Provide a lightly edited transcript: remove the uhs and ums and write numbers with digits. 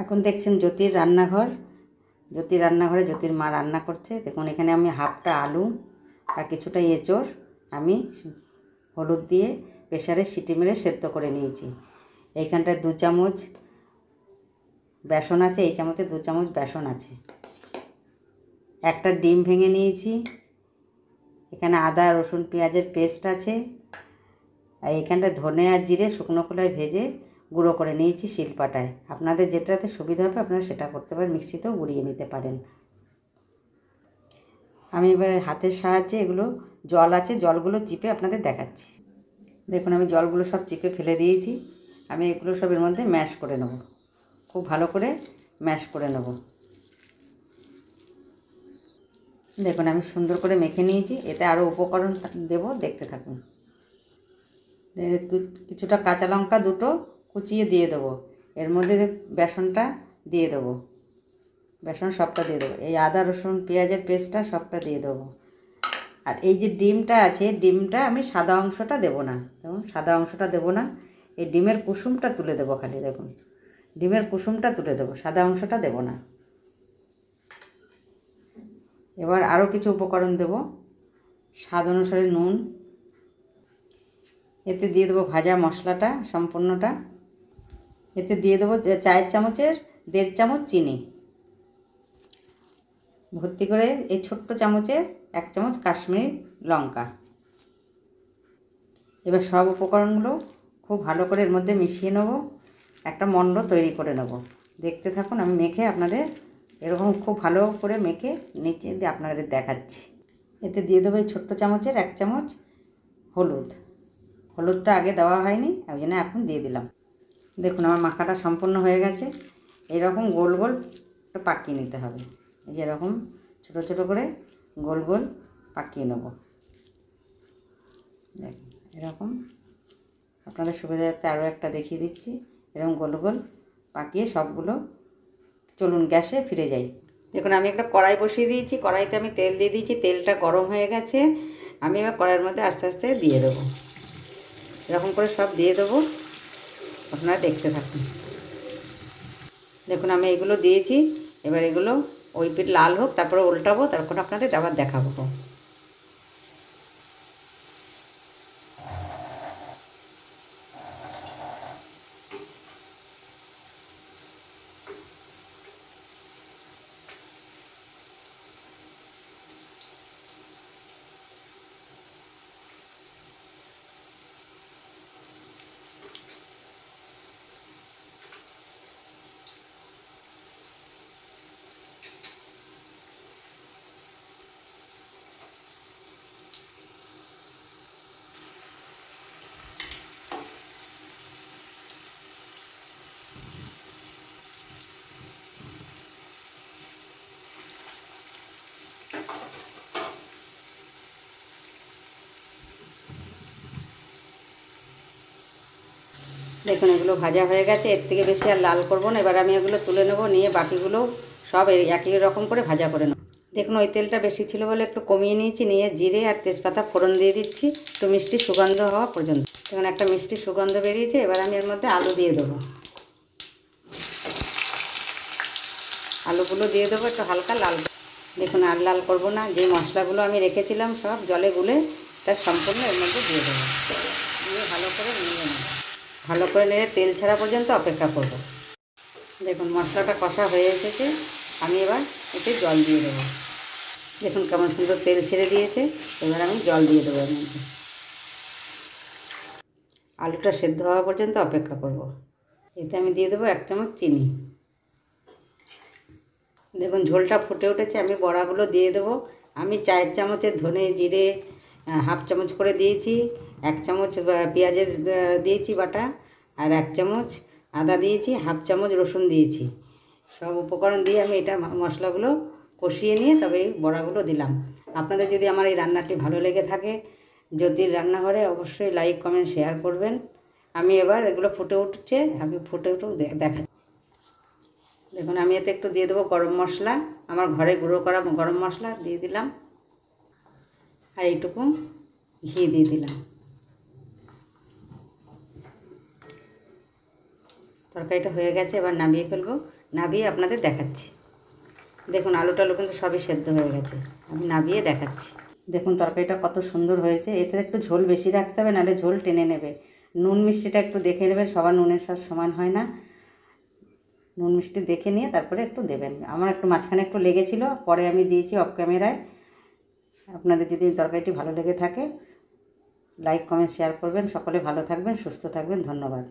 এখন দেখছেন জ্যোতির রান্নাঘর। জ্যোতির রান্নাঘরে জ্যোতির মা রান্না করছে। দেখুন এখানে আমি হাফটা আলু আর কিছুটা এঁচোড় আমি হলুদ দিয়ে প্রেসারে সিটি মেরে সেদ্ধ করে নিয়েছি। এইখানটায় 2 চামচ বেসন আছে, এই চামচে 2 চামচ বেসন আছে। একটা ডিম ভেঙে নিয়েছি। এখানে আদা রসুন পেঁয়াজের পেস্ট আছে। আর এইখানটায় ধনে আর জিরে শুকনো খোলায় ভেজে গুঁড়ো করে নিয়েছি শিলপাটায়। আপনাদের যেটাতে সুবিধা হবে আপনারা সেটা করতে পারেন, মিক্সিতেও গুঁড়িয়ে নিতে পারেন। আমি এবার হাতের সাহায্যে এগুলো জল আছে জলগুলো চিপে আপনাদের দেখাচ্ছি। দেখুন আমি জলগুলো সব চিপে ফেলে দিয়েছি। আমি এগুলো সব এর মধ্যে ম্যাশ করে নেব, খুব ভালো করে ম্যাশ করে নেব। দেখুন আমি সুন্দর করে মেখে নিয়েছি। এতে আরও উপকরণ দেব, দেখতে থাকুন। কিছুটা কাঁচা লঙ্কা দুটো কুচিয়ে দিয়ে দেবো। এর মধ্যে বেসনটা দিয়ে দেবো, বেসন সবটা দিয়ে দেবো। এই আদা রসুন পেঁয়াজের পেস্টটা সবটা দিয়ে দেবো। আর এই যে ডিমটা আছে, ডিমটা আমি সাদা অংশটা দেবো না। দেখুন সাদা অংশটা দেবো না, এই ডিমের কুসুমটা তুলে দেবো খালি। দেখুন ডিমের কুসুমটা তুলে দেবো, সাদা অংশটা দেবো না। এবার আরও কিছু উপকরণ দেব। স্বাদ অনুসারে নুন, এতে দিয়ে দেবো ভাজা মশলাটা সম্পূর্ণটা। এতে দিয়ে দেবো 4 চামচের 1.5 চামচ চিনি ভর্তি করে। এই ছোট্ট চামচে 1 চামচ কাশ্মীরি লঙ্কা। এবার সব উপকরণগুলো খুব ভালো করে এর মধ্যে মিশিয়ে নেব, একটা মণ্ড তৈরি করে নেব। দেখতে থাকুন, আমি মেখে আপনাদের এরকম খুব ভালো করে মেখে নিচে দিয়ে আপনাদের দেখাচ্ছি। এতে দিয়ে দেবো এই ছোট্ট চামচের 1 চামচ হলুদ। হলুদটা আগে দেওয়া হয়নি, ওই জন্য এখন দিয়ে দিলাম। দেখুন আমার মাখাটা সম্পূর্ণ হয়ে গেছে। এরকম গোল গোল পাকিয়ে নিতে হবে। এই যে এরকম ছোটো ছোটো করে গোল গোল পাকিয়ে নেব। দেখুন এরকম, আপনাদের সুবিধার্থে আরও একটা দেখিয়ে দিচ্ছি। এরকম গোল গোল পাকিয়ে সবগুলো, চলুন গ্যাসে ফিরে যাই। দেখুন আমি একটা কড়াই বসিয়ে দিয়েছি, কড়াইতে আমি তেল দিয়ে দিয়েছি। তেলটা গরম হয়ে গেছে। আমি এবার কড়াইয়ের মধ্যে আস্তে আস্তে দিয়ে দেবো। এরকম করে সব দিয়ে দেবো, আপনারা দেখতে থাকুন। দেখুন আমি এগুলো দিয়েছি। এবার এগুলো ওই পিঠ লাল হোক, তারপরে উল্টাবো, তারপর আপনাদের আবার দেখাবো। দেখুন এগুলো ভাজা হয়ে গেছে, এর থেকে বেশি আর লাল করবো না। এবার আমি এগুলো তুলে নেবো, নিয়ে বাকিগুলো সব একই রকম করে ভাজা করে নেব। দেখুন ওই তেলটা বেশি ছিল বলে একটু কমিয়ে নিয়েছি। নিয়ে জিরে আর তেজপাতা ফোড়ন দিয়ে দিচ্ছি, একটু মিষ্টি সুগন্ধ হওয়া পর্যন্ত। দেখুন একটা মিষ্টি সুগন্ধ বেরিয়েছে। এবার আমি এর মধ্যে আলু দিয়ে দেবো। আলুগুলো দিয়ে দেবো একটু হালকা লাল। দেখুন আর লাল করব না, যে মশলাগুলো আমি রেখেছিলাম সব জলে গুলে তার সম্পূর্ণ এর মধ্যে দিয়ে দেবো। দিয়ে ভালো করে নিয়ে নেব। ভালো করে নেড়ে তেল ছাড়া পর্যন্ত অপেক্ষা করব। দেখুন মশলাটা কষা হয়ে এসেছে। আমি এবার এতে জল দিয়ে দেবো। দেখুন কেমন সুন্দর তেল ছেড়ে দিয়েছে। এবার আমি জল দিয়ে দেবো এর মধ্যে। আলুটা সেদ্ধ হওয়া পর্যন্ত অপেক্ষা করব। এতে আমি দিয়ে দেবো 1 চামচ চিনি। দেখুন ঝোলটা ফুটে উঠেছে। আমি বড়াগুলো দিয়ে দেবো। আমি 4 চামচের ধনে জিরে হাফ চামচ করে দিয়েছি। 1 চামচ পেঁয়াজের দিয়েছি বাটা, আর 1 চামচ আদা দিয়েছি, হাফ চামচ রসুন দিয়েছি। সব উপকরণ দিয়ে আমি এটা মশলাগুলো কষিয়ে নিয়ে তবে এই বড়াগুলো দিলাম। আপনাদের যদি আমার এই রান্নাটি ভালো লেগে থাকে, জ্যোতির রান্নাঘরে অবশ্যই লাইক কমেন্ট শেয়ার করবেন। আমি এবার এগুলো ফুটে উঠছে, আমি ফুটে উঠেও দেখা। দেখুন আমি এতে একটু দিয়ে দেবো গরম মশলা, আমার ঘরে গুঁড়ো করা গরম মশলা দিয়ে দিলাম, আর এইটুকু ঘি দিয়ে দিলাম। তরকারিটা হয়ে গেছে, এবার নামিয়ে ফেলবো। নাবিয়ে আপনাদের দেখাচ্ছি। দেখুন আলু টালু কিন্তু সবই সেদ্ধ হয়ে গেছে, আমি নাবিয়ে দেখাচ্ছি। দেখুন তরকারিটা কত সুন্দর হয়েছে। এতে একটু ঝোল বেশি রাখতে হবে, নাহলে ঝোল টেনে নেবে। নুন মিষ্টিটা একটু দেখে নেবেন, সবার নুনের স্বাদ সমান হয় না। নুন মিষ্টি দেখে নিয়ে তারপরে একটু দেবেন। আমার একটু মাঝখানে একটু লেগেছিলো, পরে আমি দিয়েছি অফ ক্যামেরায়। আপনাদের যদি তরকারিটি ভালো লেগে থাকে লাইক কমেন্ট শেয়ার করবেন। সকলে ভালো থাকবেন, সুস্থ থাকবেন। ধন্যবাদ।